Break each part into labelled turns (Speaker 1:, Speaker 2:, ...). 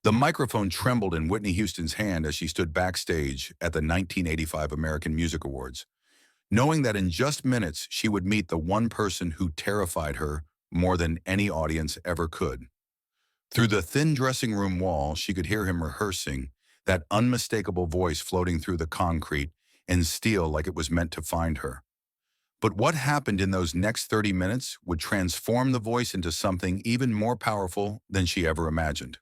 Speaker 1: The microphone trembled in Whitney Houston's hand as she stood backstage at the 1985 American Music Awards, knowing that in just minutes she would meet the one person who terrified her more than any audience ever could. Through the thin dressing room wall, she could hear him rehearsing, that unmistakable voice floating through the concrete and steel like it was meant to find her. But what happened in those next 30 minutes would transform the voice into something even more powerful than she ever imagined.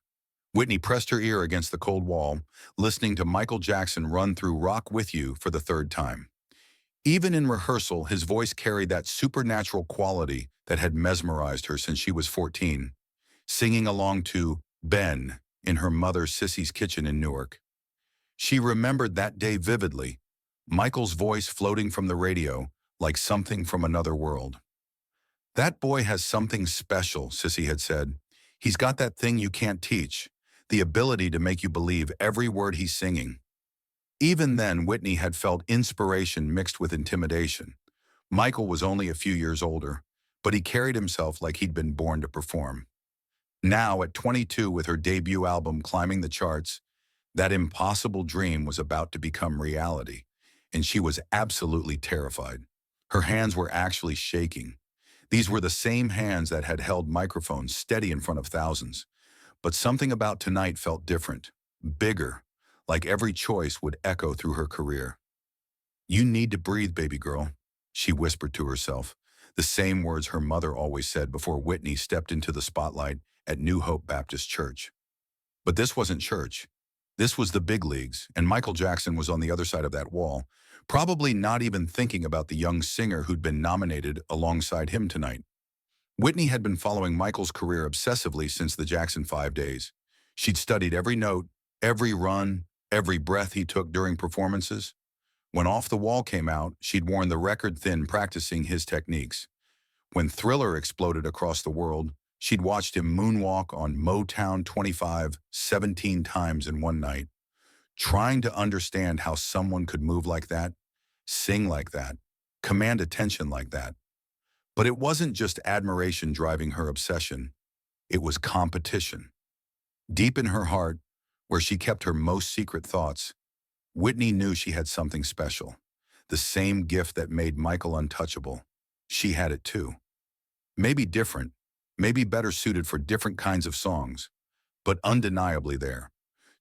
Speaker 1: Whitney pressed her ear against the cold wall, listening to Michael Jackson run through Rock With You for the third time. Even in rehearsal, his voice carried that supernatural quality that had mesmerized her since she was 14, singing along to Ben in her mother Sissy's kitchen in Newark. She remembered that day vividly, Michael's voice floating from the radio like something from another world. "That boy has something special," Sissy had said. "He's got that thing you can't teach, the ability to make you believe every word he's singing." Even then, Whitney had felt inspiration mixed with intimidation. Michael was only a few years older, but he carried himself like he'd been born to perform. Now, at 22, with her debut album climbing the charts, that impossible dream was about to become reality, and she was absolutely terrified. Her hands were actually shaking. These were the same hands that had held microphones steady in front of thousands. But something about tonight felt different, bigger, like every choice would echo through her career. "You need to breathe, baby girl," she whispered to herself, the same words her mother always said before Whitney stepped into the spotlight at New Hope Baptist Church. But this wasn't church. This was the big leagues, and Michael Jackson was on the other side of that wall, probably not even thinking about the young singer who'd been nominated alongside him tonight. Whitney had been following Michael's career obsessively since the Jackson 5 days. She'd studied every note, every run, every breath he took during performances. When Off the Wall came out, she'd worn the record thin practicing his techniques. When Thriller exploded across the world, she'd watched him moonwalk on Motown 25 17 times in one night, trying to understand how someone could move like that, sing like that, command attention like that. But it wasn't just admiration driving her obsession, it was competition. Deep in her heart, where she kept her most secret thoughts, Whitney knew she had something special, the same gift that made Michael untouchable. She had it too. Maybe different, maybe better suited for different kinds of songs, but undeniably there.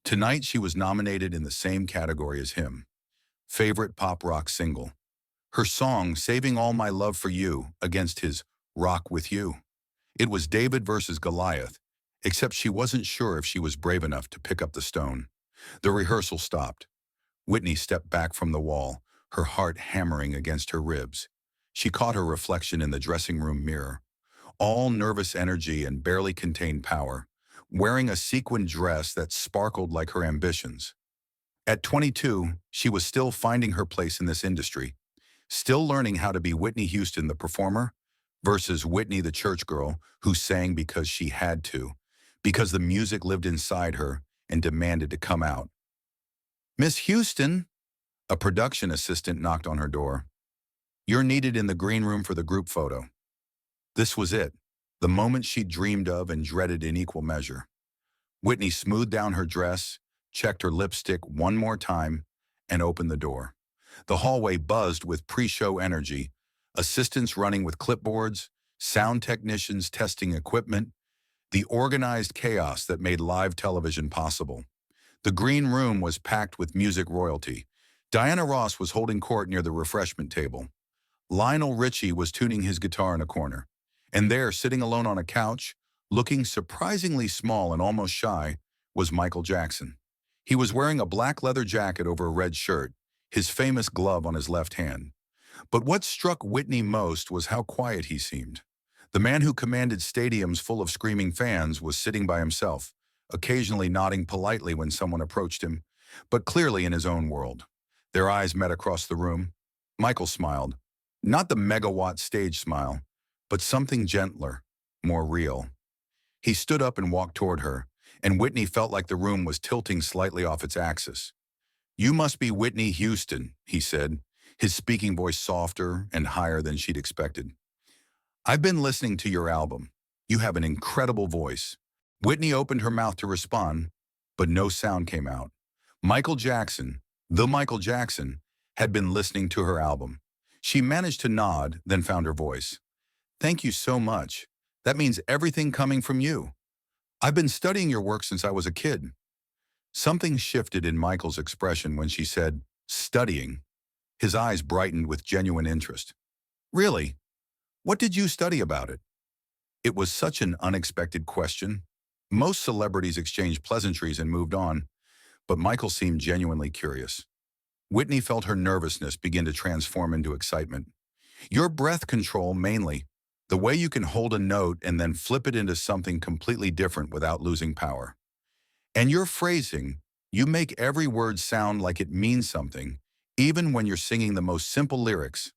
Speaker 1: Tonight she was nominated in the same category as him, favorite pop rock single. Her song, Saving All My Love for You, against his Rock With You. It was David versus Goliath, except she wasn't sure if she was brave enough to pick up the stone. The rehearsal stopped. Whitney stepped back from the wall, her heart hammering against her ribs. She caught her reflection in the dressing room mirror, all nervous energy and barely contained power, wearing a sequined dress that sparkled like her ambitions. At 22, she was still finding her place in this industry, still learning how to be Whitney Houston, the performer, versus Whitney, the church girl, who sang because she had to, because the music lived inside her and demanded to come out. "Miss Houston," a production assistant knocked on her door. "You're needed in the green room for the group photo." This was it, the moment she dreamed of and dreaded in equal measure. Whitney smoothed down her dress, checked her lipstick one more time, and opened the door. The hallway buzzed with pre-show energy, assistants running with clipboards, sound technicians testing equipment, the organized chaos that made live television possible. The green room was packed with music royalty. Diana Ross was holding court near the refreshment table. Lionel Richie was tuning his guitar in a corner. And there, sitting alone on a couch, looking surprisingly small and almost shy, was Michael Jackson. He was wearing a black leather jacket over a red shirt, his famous glove on his left hand. But what struck Whitney most was how quiet he seemed. The man who commanded stadiums full of screaming fans was sitting by himself, occasionally nodding politely when someone approached him, but clearly in his own world. Their eyes met across the room. Michael smiled. Not the megawatt stage smile, but something gentler, more real. He stood up and walked toward her, and Whitney felt like the room was tilting slightly off its axis. "You must be Whitney Houston," he said, his speaking voice softer and higher than she'd expected. "I've been listening to your album. You have an incredible voice." Whitney opened her mouth to respond, but no sound came out. Michael Jackson, the Michael Jackson, had been listening to her album. She managed to nod, then found her voice. Thank you so much. That means everything coming from you. I've been studying your work since I was a kid. Something shifted in Michael's expression when she said, studying. His eyes brightened with genuine interest. Really? What did you study about it? It was such an unexpected question. Most celebrities exchanged pleasantries and moved on, but Michael seemed genuinely curious. Whitney felt her nervousness begin to transform into excitement. Your breath control mainly, the way you can hold a note and then flip it into something completely different without losing power. And your phrasing, you make every word sound like it means something, even when you're singing the most simple lyrics.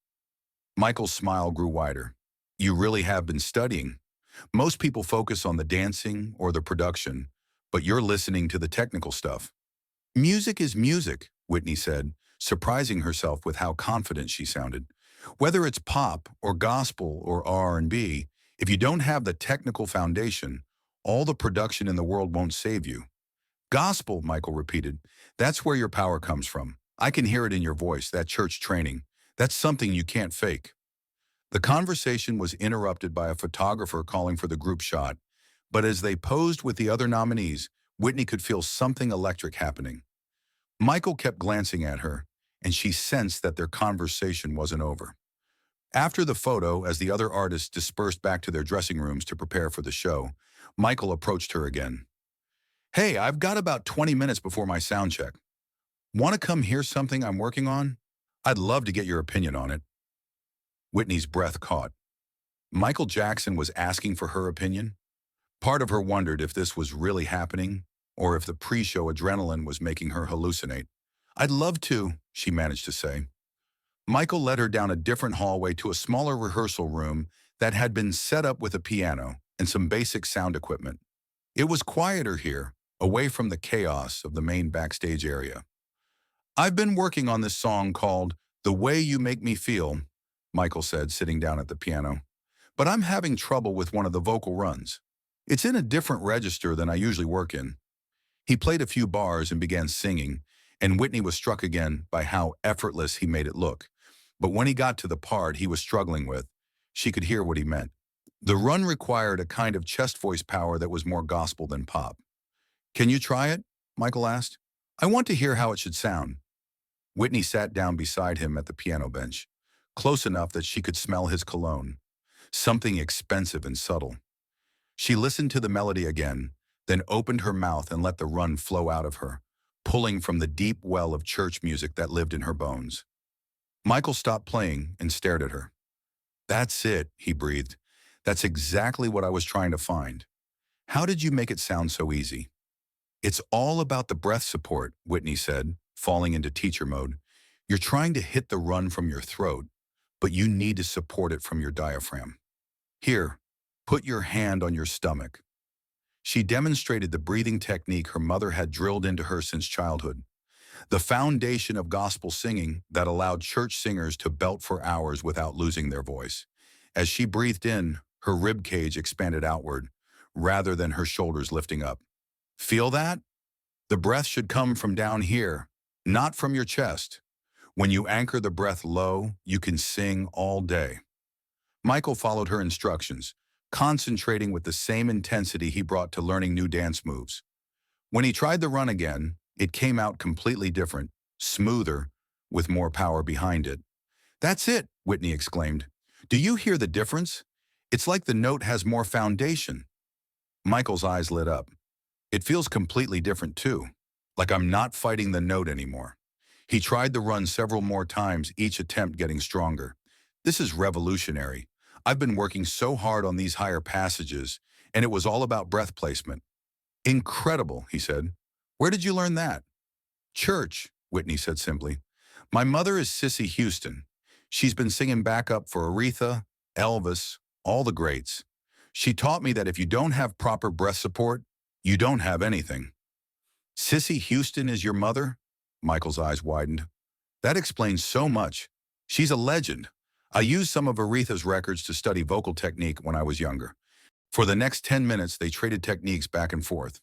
Speaker 1: Michael's smile grew wider. You really have been studying. Most people focus on the dancing or the production, but you're listening to the technical stuff. Music is music, Whitney said, surprising herself with how confident she sounded. Whether it's pop or gospel or R&B, if you don't have the technical foundation, all the production in the world won't save you. Gospel, Michael repeated. That's where your power comes from. I can hear it in your voice, that church training. That's something you can't fake. The conversation was interrupted by a photographer calling for the group shot, but as they posed with the other nominees, Whitney could feel something electric happening. Michael kept glancing at her, and she sensed that their conversation wasn't over. After the photo, as the other artists dispersed back to their dressing rooms to prepare for the show, Michael approached her again. Hey, I've got about 20 minutes before my sound check. Want to come hear something I'm working on? I'd love to get your opinion on it. Whitney's breath caught. Michael Jackson was asking for her opinion? Part of her wondered if this was really happening, or if the pre-show adrenaline was making her hallucinate. I'd love to, she managed to say. Michael led her down a different hallway to a smaller rehearsal room that had been set up with a piano and some basic sound equipment. It was quieter here, away from the chaos of the main backstage area. I've been working on this song called The Way You Make Me Feel, Michael said, sitting down at the piano. But I'm having trouble with one of the vocal runs. It's in a different register than I usually work in. He played a few bars and began singing, and Whitney was struck again by how effortless he made it look. But when he got to the part he was struggling with, she could hear what he meant. The run required a kind of chest voice power that was more gospel than pop. Can you try it? Michael asked. I want to hear how it should sound. Whitney sat down beside him at the piano bench, close enough that she could smell his cologne, something expensive and subtle. She listened to the melody again, then opened her mouth and let the run flow out of her, pulling from the deep well of church music that lived in her bones. Michael stopped playing and stared at her. That's it, he breathed. That's exactly what I was trying to find. How did you make it sound so easy? It's all about the breath support, Whitney said, falling into teacher mode. You're trying to hit the run from your throat, but you need to support it from your diaphragm. Here, put your hand on your stomach. She demonstrated the breathing technique her mother had drilled into her since childhood, the foundation of gospel singing that allowed church singers to belt for hours without losing their voice. As she breathed in, her rib cage expanded outward, rather than her shoulders lifting up. Feel that? The breath should come from down here, not from your chest. When you anchor the breath low, you can sing all day. Michael followed her instructions, concentrating with the same intensity he brought to learning new dance moves. When he tried the run again, it came out completely different, smoother, with more power behind it. That's it, Whitney exclaimed. Do you hear the difference? It's like the note has more foundation. Michael's eyes lit up. It feels completely different too, like I'm not fighting the note anymore. He tried the run several more times, each attempt getting stronger. This is revolutionary. I've been working so hard on these higher passages, and it was all about breath placement. Incredible, he said. Where did you learn that? Church, Whitney said simply. My mother is Whitney Houston. She's been singing backup for Aretha, Elvis, all the greats. She taught me that if you don't have proper breath support, you don't have anything. Whitney Houston is your mother? Michael's eyes widened. That explains so much. She's a legend. I used some of Aretha's records to study vocal technique when I was younger. For the next 10 minutes, they traded techniques back and forth.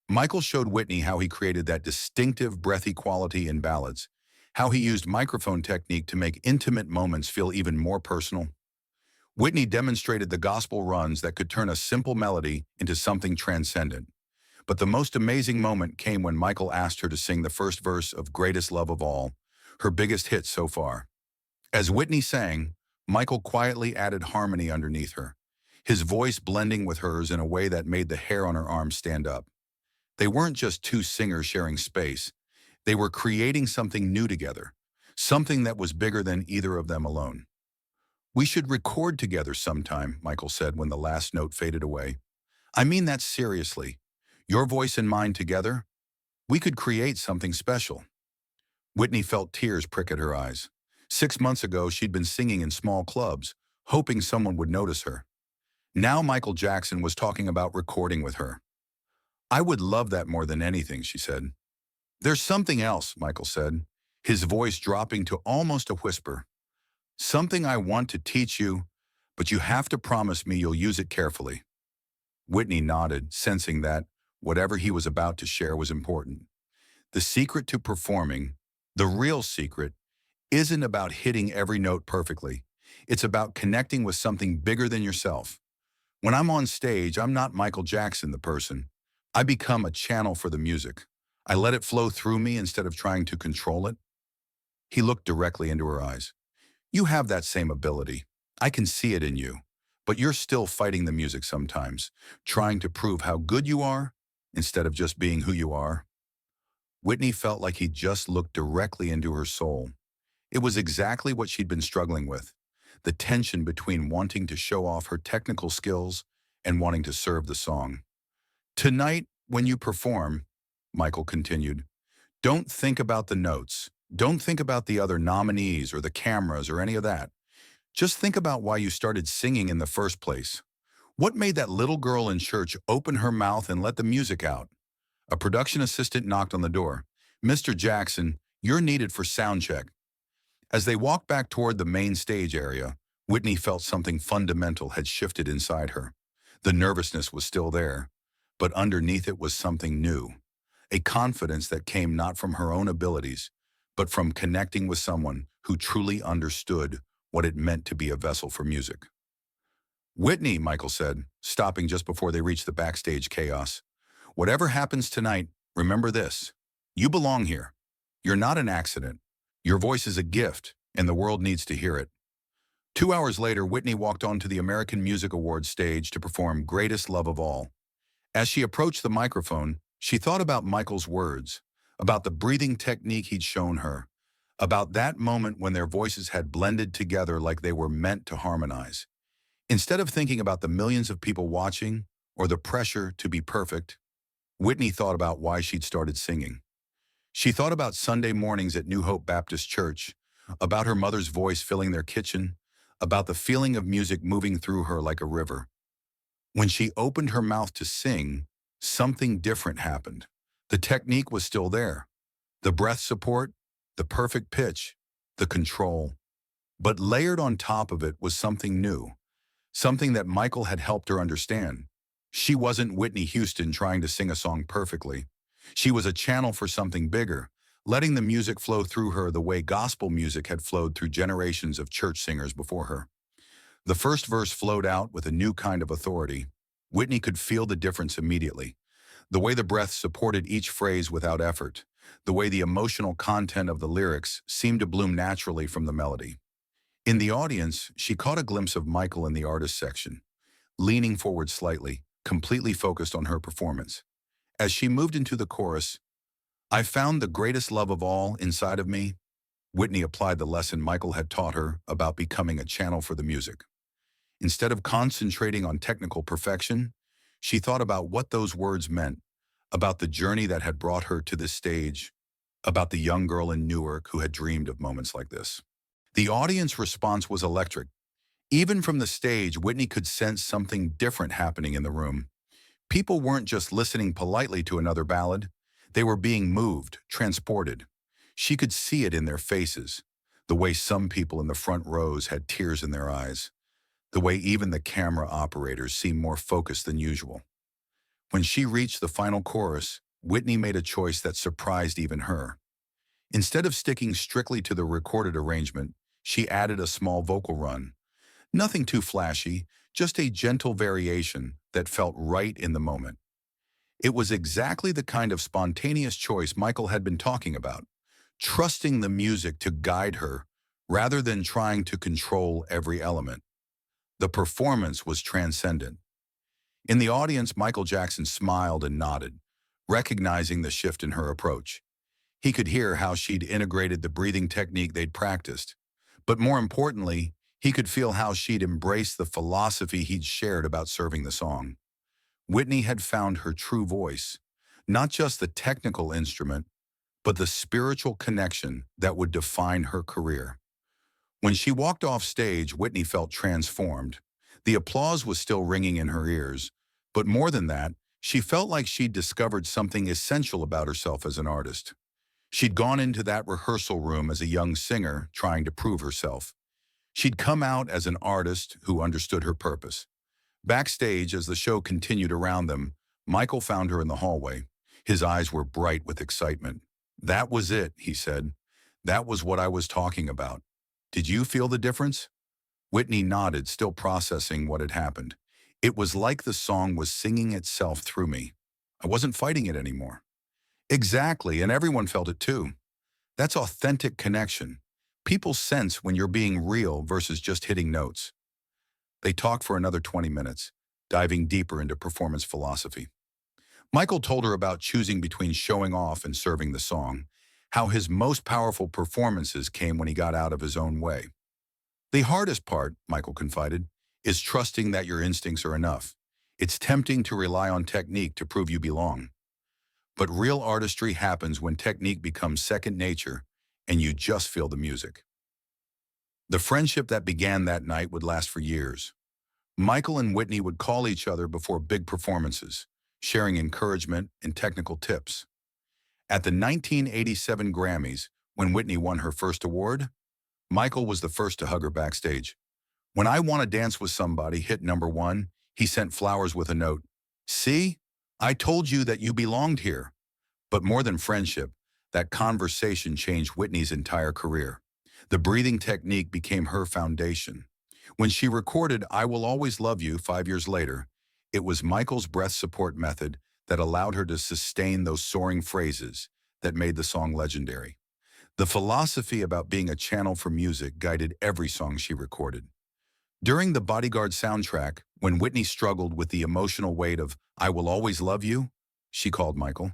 Speaker 1: Michael showed Whitney how he created that distinctive breathy quality in ballads, how he used microphone technique to make intimate moments feel even more personal. Whitney demonstrated the gospel runs that could turn a simple melody into something transcendent. But the most amazing moment came when Michael asked her to sing the first verse of Greatest Love of All, her biggest hit so far. As Whitney sang, Michael quietly added harmony underneath her, his voice blending with hers in a way that made the hair on her arms stand up. They weren't just two singers sharing space, they were creating something new together, something that was bigger than either of them alone. "We should record together sometime," Michael said when the last note faded away. "I mean that seriously. Your voice and mine together, we could create something special." Whitney felt tears prick at her eyes. 6 months ago, she'd been singing in small clubs, hoping someone would notice her. Now Michael Jackson was talking about recording with her. "I would love that more than anything," she said. "There's something else," Michael said, his voice dropping to almost a whisper. "Something I want to teach you, but you have to promise me you'll use it carefully." Whitney nodded, sensing that whatever he was about to share was important. The secret to performing, the real secret, isn't about hitting every note perfectly. It's about connecting with something bigger than yourself. "When I'm on stage, I'm not Michael Jackson, the person. I become a channel for the music. I let it flow through me instead of trying to control it." He looked directly into her eyes. "You have that same ability. I can see it in you. But you're still fighting the music sometimes, trying to prove how good you are instead of just being who you are." Whitney felt like he just looked directly into her soul. It was exactly what she'd been struggling with, the tension between wanting to show off her technical skills and wanting to serve the song. "Tonight, when you perform," Michael continued, "don't think about the notes. Don't think about the other nominees or the cameras or any of that. Just think about why you started singing in the first place. What made that little girl in church open her mouth and let the music out?" A production assistant knocked on the door. "Mr. Jackson, you're needed for sound check." As they walked back toward the main stage area, Whitney felt something fundamental had shifted inside her. The nervousness was still there, but underneath it was something new. A confidence that came not from her own abilities, but from connecting with someone who truly understood what it meant to be a vessel for music. "Whitney," Michael said, stopping just before they reached the backstage chaos, "whatever happens tonight, remember this. You belong here. You're not an accident. Your voice is a gift, and the world needs to hear it." 2 hours later, Whitney walked onto the American Music Awards stage to perform Greatest Love of All. As she approached the microphone, she thought about Michael's words, about the breathing technique he'd shown her, about that moment when their voices had blended together like they were meant to harmonize. Instead of thinking about the millions of people watching or the pressure to be perfect, Whitney thought about why she'd started singing. She thought about Sunday mornings at New Hope Baptist Church, about her mother's voice filling their kitchen, about the feeling of music moving through her like a river. When she opened her mouth to sing, something different happened. The technique was still there. The breath support, the perfect pitch, the control. But layered on top of it was something new, something that Michael had helped her understand. She wasn't Whitney Houston trying to sing a song perfectly. She was a channel for something bigger, letting the music flow through her the way gospel music had flowed through generations of church singers before her. The first verse flowed out with a new kind of authority. Whitney could feel the difference immediately. The way the breath supported each phrase without effort. The way the emotional content of the lyrics seemed to bloom naturally from the melody. In the audience, she caught a glimpse of Michael in the artist section, leaning forward slightly, completely focused on her performance. As she moved into the chorus, "I found the greatest love of all inside of me," Whitney applied the lesson Michael had taught her about becoming a channel for the music. Instead of concentrating on technical perfection, she thought about what those words meant, about the journey that had brought her to this stage, about the young girl in Newark who had dreamed of moments like this. The audience response was electric. Even from the stage, Whitney could sense something different happening in the room. People weren't just listening politely to another ballad. They were being moved, transported. She could see it in their faces, the way some people in the front rows had tears in their eyes, the way even the camera operators seemed more focused than usual. When she reached the final chorus, Whitney made a choice that surprised even her. Instead of sticking strictly to the recorded arrangement, she added a small vocal run. Nothing too flashy, just a gentle variation that felt right in the moment. It was exactly the kind of spontaneous choice Michael had been talking about, trusting the music to guide her rather than trying to control every element. The performance was transcendent. In the audience, Michael Jackson smiled and nodded, recognizing the shift in her approach. He could hear how she'd integrated the breathing technique they'd practiced. But more importantly, he could feel how she'd embraced the philosophy he'd shared about serving the song. Whitney had found her true voice, not just the technical instrument, but the spiritual connection that would define her career. When she walked off stage, Whitney felt transformed. The applause was still ringing in her ears, but more than that, she felt like she'd discovered something essential about herself as an artist. She'd gone into that rehearsal room as a young singer trying to prove herself. She'd come out as an artist who understood her purpose. Backstage, as the show continued around them, Michael found her in the hallway. His eyes were bright with excitement. "That was it," he said. "That was what I was talking about. Did you feel the difference?" Whitney nodded, still processing what had happened. "It was like the song was singing itself through me. I wasn't fighting it anymore." Exactly, and everyone felt it too. That's authentic connection. People sense when you're being real versus just hitting notes. They talked for another 20 minutes, diving deeper into performance philosophy. Michael told her about choosing between showing off and serving the song, how his most powerful performances came when he got out of his own way. "The hardest part," Michael confided, "is trusting that your instincts are enough. It's tempting to rely on technique to prove you belong. But real artistry happens when technique becomes second nature and you just feel the music." The friendship that began that night would last for years. Michael and Whitney would call each other before big performances, sharing encouragement and technical tips. At the 1987 Grammys, when Whitney won her first award, Michael was the first to hug her backstage. When "I Wanna Dance with Somebody" hit #1, he sent flowers with a note. "See, I told you that you belonged here." But more than friendship, that conversation changed Whitney's entire career. The breathing technique became her foundation. When she recorded "I Will Always Love You" 5 years later, it was Michael's breath support method that allowed her to sustain those soaring phrases that made the song legendary. The philosophy about being a channel for music guided every song she recorded. During the Bodyguard soundtrack, when Whitney struggled with the emotional weight of "I Will Always Love You," she called Michael.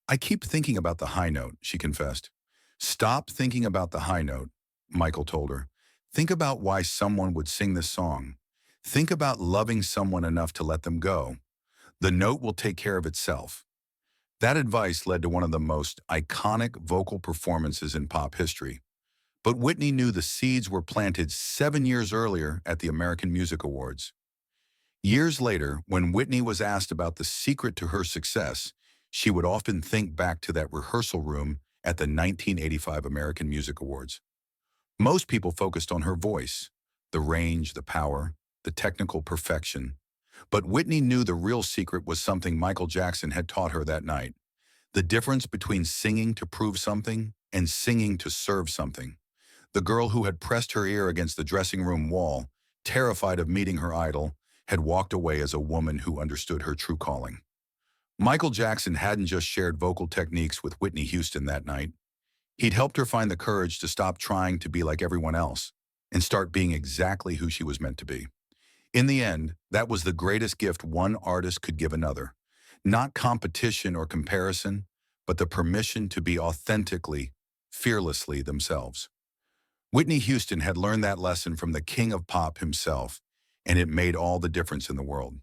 Speaker 1: "I keep thinking about the high note," she confessed. "Stop thinking about the high note," Michael told her. "Think about why someone would sing this song. Think about loving someone enough to let them go. The note will take care of itself." That advice led to one of the most iconic vocal performances in pop history. But Whitney knew the seeds were planted 7 years earlier at the American Music Awards. Years later, when Whitney was asked about the secret to her success, she would often think back to that rehearsal room at the 1985 American Music Awards. Most people focused on her voice, the range, the power, the technical perfection. But Whitney knew the real secret was something Michael Jackson had taught her that night: the difference between singing to prove something and singing to serve something. The girl who had pressed her ear against the dressing room wall, terrified of meeting her idol, had walked away as a woman who understood her true calling. Michael Jackson hadn't just shared vocal techniques with Whitney Houston that night. He'd helped her find the courage to stop trying to be like everyone else and start being exactly who she was meant to be. In the end, that was the greatest gift one artist could give another. Not competition or comparison, but the permission to be authentically, fearlessly themselves. Whitney Houston had learned that lesson from the king of pop himself, and it made all the difference in the world.